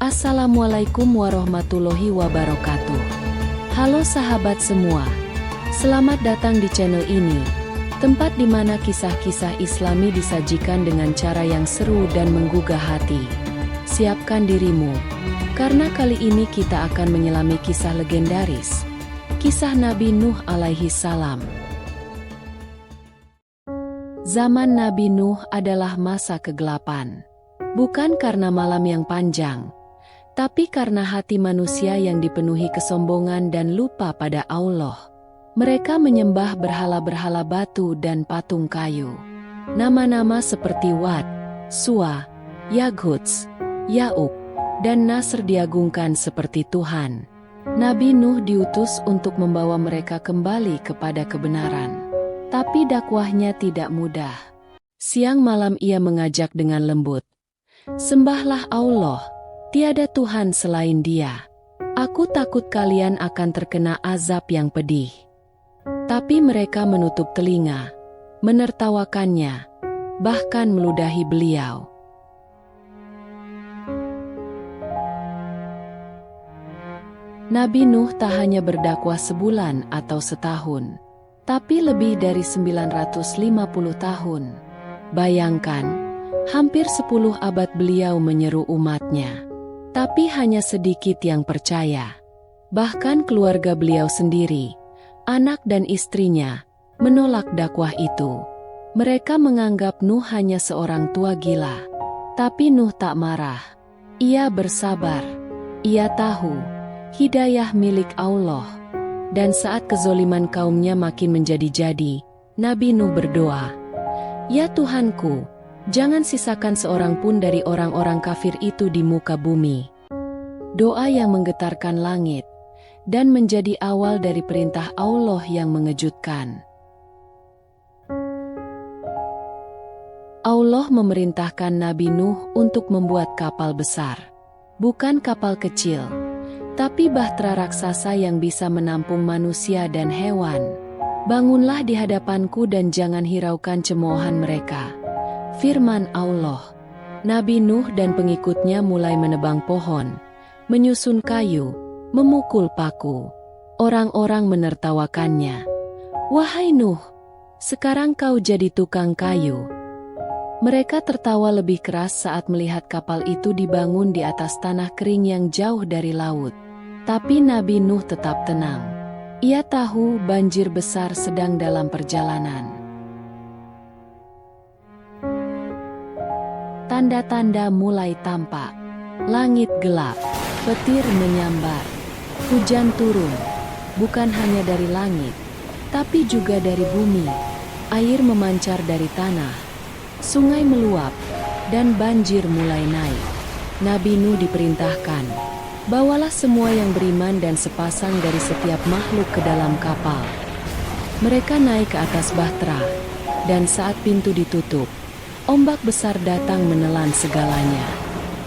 Assalamualaikum warahmatullahi wabarakatuh. Halo sahabat semua, selamat datang di channel ini, tempat di mana kisah-kisah Islami disajikan dengan cara yang seru dan menggugah hati. Siapkan dirimu, karena kali ini kita akan menyelami kisah legendaris, kisah Nabi Nuh alaihi salam. Zaman Nabi Nuh adalah masa kegelapan, bukan karena malam yang panjang, tapi karena hati manusia yang dipenuhi kesombongan dan lupa pada Allah. Mereka menyembah berhala-berhala batu dan patung kayu. Nama-nama seperti Wad, Suwa, Yaghuts, Ya'uq, dan Nasr diagungkan seperti Tuhan. Nabi Nuh diutus untuk membawa mereka kembali kepada kebenaran. Tapi dakwahnya tidak mudah. Siang malam ia mengajak dengan lembut, "Sembahlah Allah, tiada Tuhan selain Dia. Aku takut kalian akan terkena azab yang pedih." Tapi mereka menutup telinga, menertawakannya, bahkan meludahi beliau. Nabi Nuh tak hanya berdakwah sebulan atau setahun, tapi lebih dari 950 tahun. Bayangkan, hampir 10 abad beliau menyeru umatnya. Tapi hanya sedikit yang percaya. Bahkan keluarga beliau sendiri, anak dan istrinya, menolak dakwah itu. Mereka menganggap Nuh hanya seorang tua gila. Tapi Nuh tak marah. Ia bersabar. Ia tahu, hidayah milik Allah. Dan saat kezoliman kaumnya makin menjadi-jadi, Nabi Nuh berdoa, "Ya Tuhanku, jangan sisakan seorang pun dari orang-orang kafir itu di muka bumi." Doa yang menggetarkan langit, dan menjadi awal dari perintah Allah yang mengejutkan. Allah memerintahkan Nabi Nuh untuk membuat kapal besar. Bukan kapal kecil, tapi bahtera raksasa yang bisa menampung manusia dan hewan. "Bangunlah di hadapanku dan jangan hiraukan cemoohan mereka," firman Allah. Nabi Nuh dan pengikutnya mulai menebang pohon, menyusun kayu, memukul paku. Orang-orang menertawakannya. "Wahai Nuh, sekarang kau jadi tukang kayu." Mereka tertawa lebih keras saat melihat kapal itu dibangun di atas tanah kering yang jauh dari laut. Tapi Nabi Nuh tetap tenang. Ia tahu banjir besar sedang dalam perjalanan. Tanda-tanda mulai tampak. Langit gelap, petir menyambar, hujan turun, bukan hanya dari langit, tapi juga dari bumi. Air memancar dari tanah, sungai meluap, dan banjir mulai naik. Nabi Nuh diperintahkan, "Bawalah semua yang beriman dan sepasang dari setiap makhluk ke dalam kapal." Mereka naik ke atas bahtera, dan saat pintu ditutup, ombak besar datang menelan segalanya.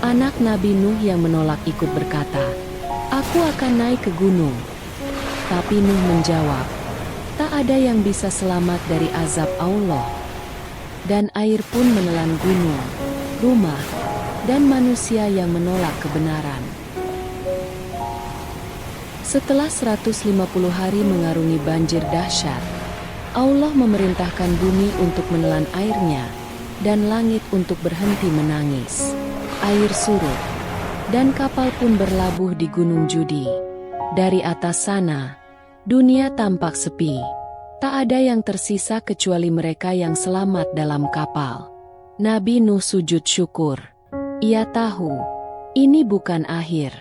Anak Nabi Nuh yang menolak ikut berkata, "Aku akan naik ke gunung." Tapi Nuh menjawab, "Tak ada yang bisa selamat dari azab Allah." Dan air pun menelan gunung, rumah, dan manusia yang menolak kebenaran. Setelah 150 hari mengarungi banjir dahsyat, Allah memerintahkan bumi untuk menelan airnya, dan langit untuk berhenti menangis. Air surut, dan kapal pun berlabuh di Gunung Judi. Dari atas sana, dunia tampak sepi. Tak ada yang tersisa kecuali mereka yang selamat dalam kapal. Nabi Nuh sujud syukur. Ia tahu, ini bukan akhir,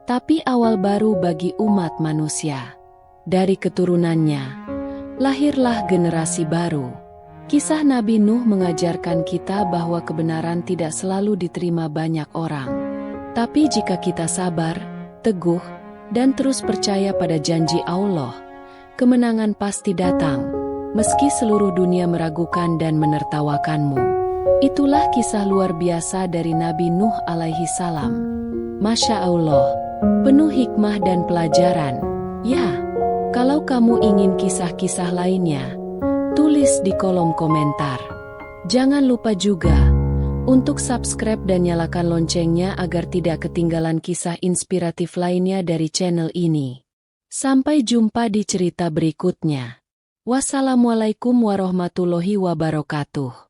tapi awal baru bagi umat manusia. Dari keturunannya, lahirlah generasi baru. Kisah Nabi Nuh mengajarkan kita bahwa kebenaran tidak selalu diterima banyak orang. Tapi jika kita sabar, teguh, dan terus percaya pada janji Allah, kemenangan pasti datang, meski seluruh dunia meragukan dan menertawakanmu. Itulah kisah luar biasa dari Nabi Nuh alaihi salam. Masya Allah, penuh hikmah dan pelajaran. Ya, kalau kamu ingin kisah-kisah lainnya, tulis di kolom komentar. Jangan lupa juga Untuk subscribe dan nyalakan loncengnya agar tidak ketinggalan kisah inspiratif lainnya dari channel ini. Sampai jumpa di cerita berikutnya. Wassalamualaikum warahmatullahi wabarakatuh.